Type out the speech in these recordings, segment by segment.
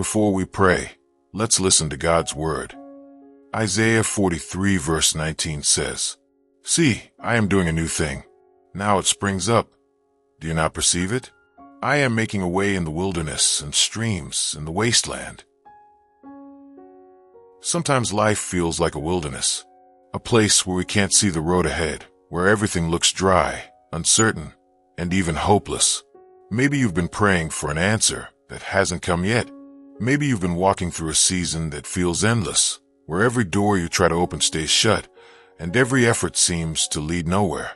Before we pray, let's listen to God's word. Isaiah 43 verse 19 says, "See, I am doing a new thing. Now it springs up. Do you not perceive it? I am making a way in the wilderness and streams in the wasteland." Sometimes life feels like a wilderness, a place where we can't see the road ahead, where everything looks dry, uncertain, and even hopeless. Maybe you've been praying for an answer that hasn't come yet. Maybe you've been walking through a season that feels endless, where every door you try to open stays shut, and every effort seems to lead nowhere.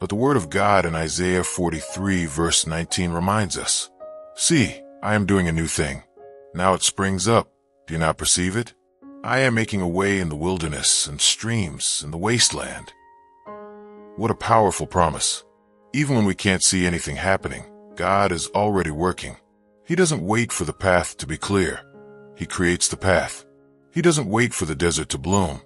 But the word of God in Isaiah 43 verse 19 reminds us, "See, I am doing a new thing. Now it springs up. Do you not perceive it? I am making a way in the wilderness and streams in the wasteland." What a powerful promise. Even when we can't see anything happening, God is already working. He doesn't wait for the path to be clear. He creates the path. He doesn't wait for the desert to bloom.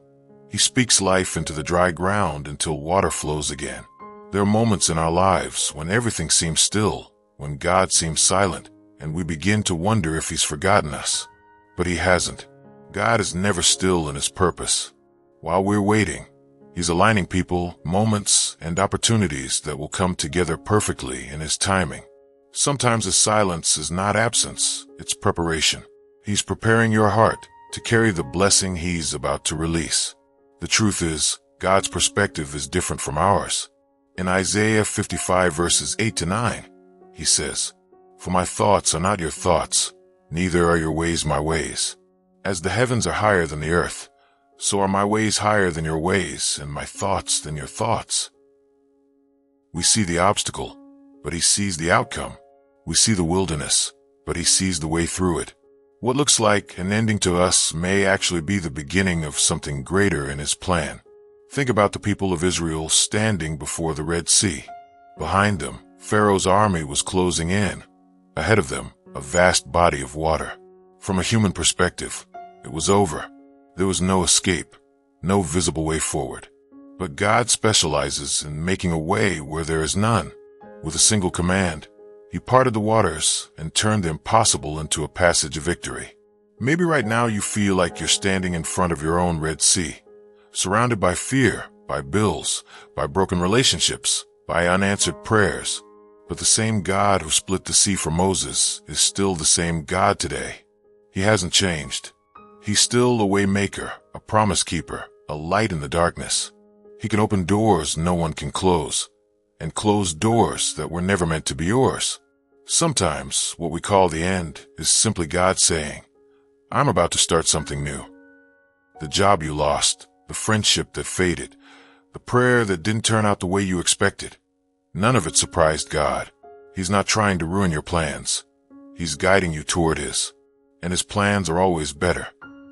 He speaks life into the dry ground until water flows again. There are moments in our lives when everything seems still, when God seems silent, and we begin to wonder if He's forgotten us. But He hasn't. God is never still in His purpose. While we're waiting, He's aligning people, moments, and opportunities that will come together perfectly in His timing. Sometimes His silence is not absence, it's preparation. He's preparing your heart to carry the blessing He's about to release. The truth is, God's perspective is different from ours. In Isaiah 55 verses 8 to 9, He says, "For my thoughts are not your thoughts, neither are your ways my ways. As the heavens are higher than the earth, so are my ways higher than your ways, and my thoughts than your thoughts." We see the obstacle, but He sees the outcome. We see the wilderness, but He sees the way through it. What looks like an ending to us may actually be the beginning of something greater in His plan. Think about the people of Israel standing before the Red Sea. Behind them, Pharaoh's army was closing in. Ahead of them, a vast body of water. From a human perspective, it was over. There was no escape, no visible way forward. But God specializes in making a way where there is none. With a single command, He parted the waters and turned the impossible into a passage of victory. Maybe right now you feel like you're standing in front of your own Red Sea, surrounded by fear, by bills, by broken relationships, by unanswered prayers. But the same God who split the sea for Moses is still the same God today. He hasn't changed. He's still a way maker, a promise keeper, a light in the darkness. He can open doors no one can close, and close doors that were never meant to be yours. Sometimes what we call the end is simply God saying, "I'm about to start something new." The job you lost, the friendship that faded, the prayer that didn't turn out the way you expected, none of it surprised God. He's not trying to ruin your plans. He's guiding you toward His, and His plans are always better.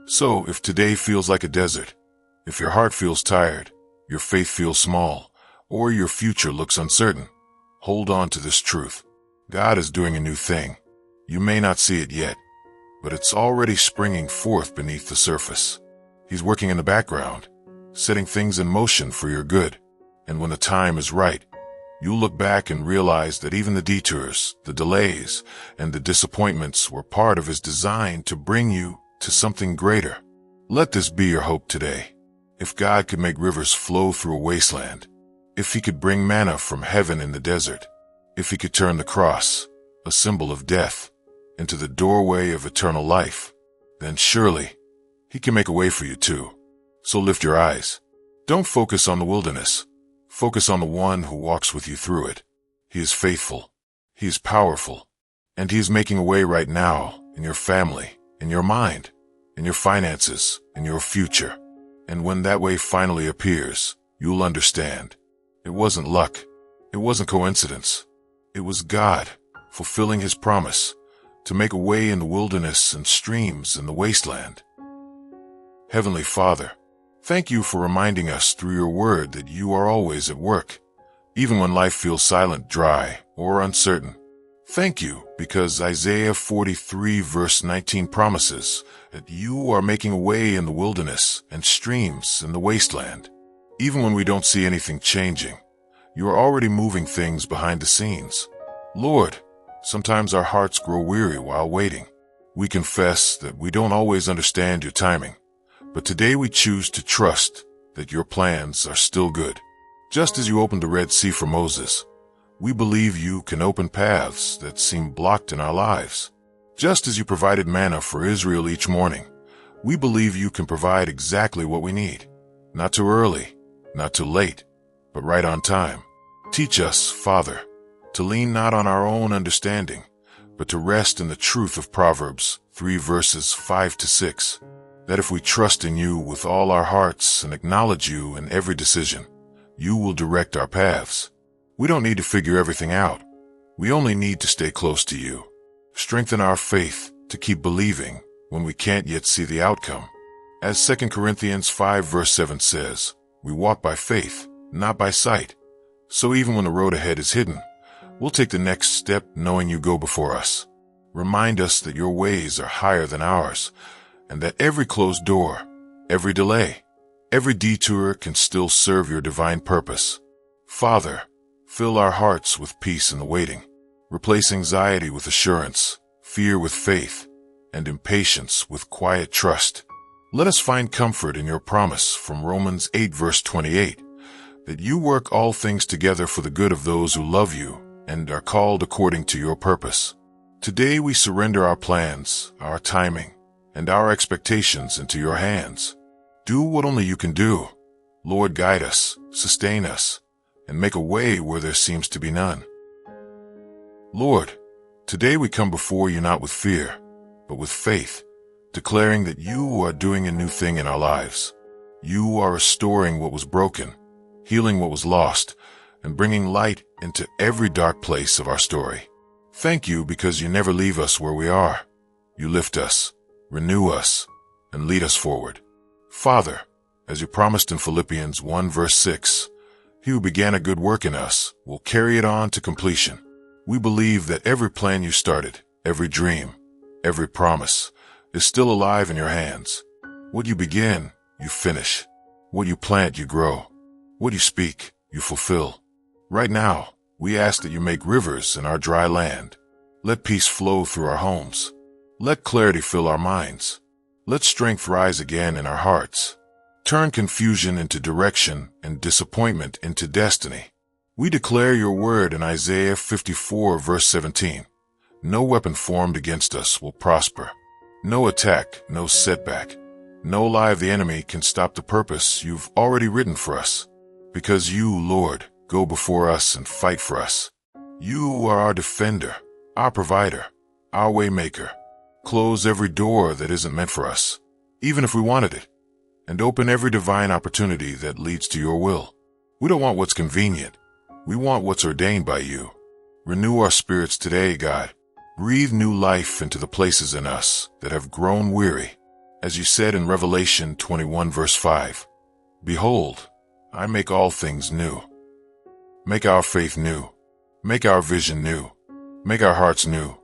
So if today feels like a desert, if your heart feels tired, your faith feels small, or your future looks uncertain, hold on to this truth. God is doing a new thing. You may not see it yet, but it's already springing forth beneath the surface. He's working in the background, setting things in motion for your good. And when the time is right, you'll look back and realize that even the detours, the delays, and the disappointments were part of His design to bring you to something greater. Let this be your hope today. If God could make rivers flow through a wasteland, if He could bring manna from heaven in the desert, if He could turn the cross, a symbol of death, into the doorway of eternal life, then surely He can make a way for you too. So lift your eyes. Don't focus on the wilderness. Focus on the One who walks with you through it. He is faithful. He is powerful. And He is making a way right now in your family, in your mind, in your finances, in your future. And when that way finally appears, you'll understand. It wasn't luck. It wasn't coincidence. It was God fulfilling His promise to make a way in the wilderness and streams in the wasteland. Heavenly Father, thank You for reminding us through Your word that You are always at work, even when life feels silent, dry, or uncertain. Thank You because Isaiah 43 verse 19 promises that You are making a way in the wilderness and streams in the wasteland. Even when we don't see anything changing, You are already moving things behind the scenes. Lord, sometimes our hearts grow weary while waiting. We confess that we don't always understand your timing, but today we choose to trust that your plans are still good. Just as you opened the Red Sea for Moses, we believe you can open paths that seem blocked in our lives. Just as you provided manna for Israel each morning, we believe you can provide exactly what we need. Not too early, not too late, but right on time. Teach us, Father, to lean not on our own understanding, but to rest in the truth of Proverbs 3 verses 5 to 6, that if we trust in you with all our hearts and acknowledge you in every decision, you will direct our paths. We don't need to figure everything out. We only need to stay close to you. Strengthen our faith to keep believing when we can't yet see the outcome. As 2 Corinthians 5 verse 7 says, we walk by faith, not by sight. So even when the road ahead is hidden, we'll take the next step knowing you go before us. Remind us that your ways are higher than ours, and that every closed door, every delay, every detour can still serve your divine purpose. Father, fill our hearts with peace in the waiting. Replace anxiety with assurance, fear with faith, and impatience with quiet trust. Let us find comfort in your promise from Romans 8 verse 28, that you work all things together for the good of those who love you and are called according to your purpose. Today we surrender our plans, our timing, and our expectations into your hands. Do what only you can do. Lord, guide us, sustain us, and make a way where there seems to be none. Lord, today we come before you not with fear, but with faith, declaring that you are doing a new thing in our lives. You are restoring what was broken, healing what was lost, and bringing light into every dark place of our story. Thank you because you never leave us where we are. You lift us, renew us, and lead us forward. Father, as you promised in Philippians 1 verse 6, he who began a good work in us will carry it on to completion. We believe that every plan you started, every dream, every promise, is still alive in your hands. What you begin, you finish. What you plant, you grow. What you speak, you fulfill. Right now, we ask that you make rivers in our dry land. Let peace flow through our homes. Let clarity fill our minds. Let strength rise again in our hearts. Turn confusion into direction and disappointment into destiny. We declare your word in Isaiah 54 verse 17. No weapon formed against us will prosper. No attack, no setback, no lie of the enemy can stop the purpose you've already written for us. Because you, Lord, go before us and fight for us. You are our defender, our provider, our way maker. Close every door that isn't meant for us, even if we wanted it, and open every divine opportunity that leads to your will. We don't want what's convenient. We want what's ordained by you. Renew our spirits today, God. Breathe new life into the places in us that have grown weary. As you said in Revelation 21 verse 5, behold, I make all things new. Make our faith new. Make our vision new. Make our hearts new.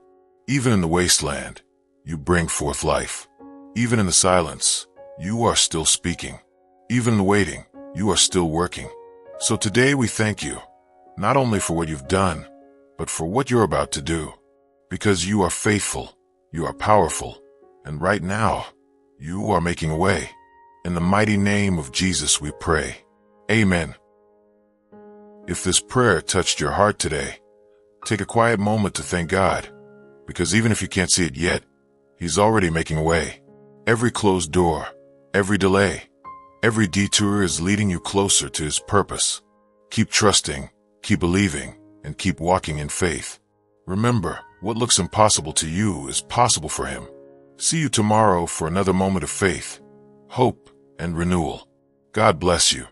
Even in the wasteland, you bring forth life. Even in the silence, you are still speaking. Even in the waiting, you are still working. So today we thank you, not only for what you've done, but for what you're about to do. Because you are faithful, you are powerful, and right now, you are making a way. In the mighty name of Jesus we pray. Amen. If this prayer touched your heart today, take a quiet moment to thank God, because even if you can't see it yet, He's already making a way. Every closed door, every delay, every detour is leading you closer to His purpose. Keep trusting, keep believing, and keep walking in faith. Remember, what looks impossible to you is possible for Him. See you tomorrow for another moment of faith, hope, and renewal. God bless you.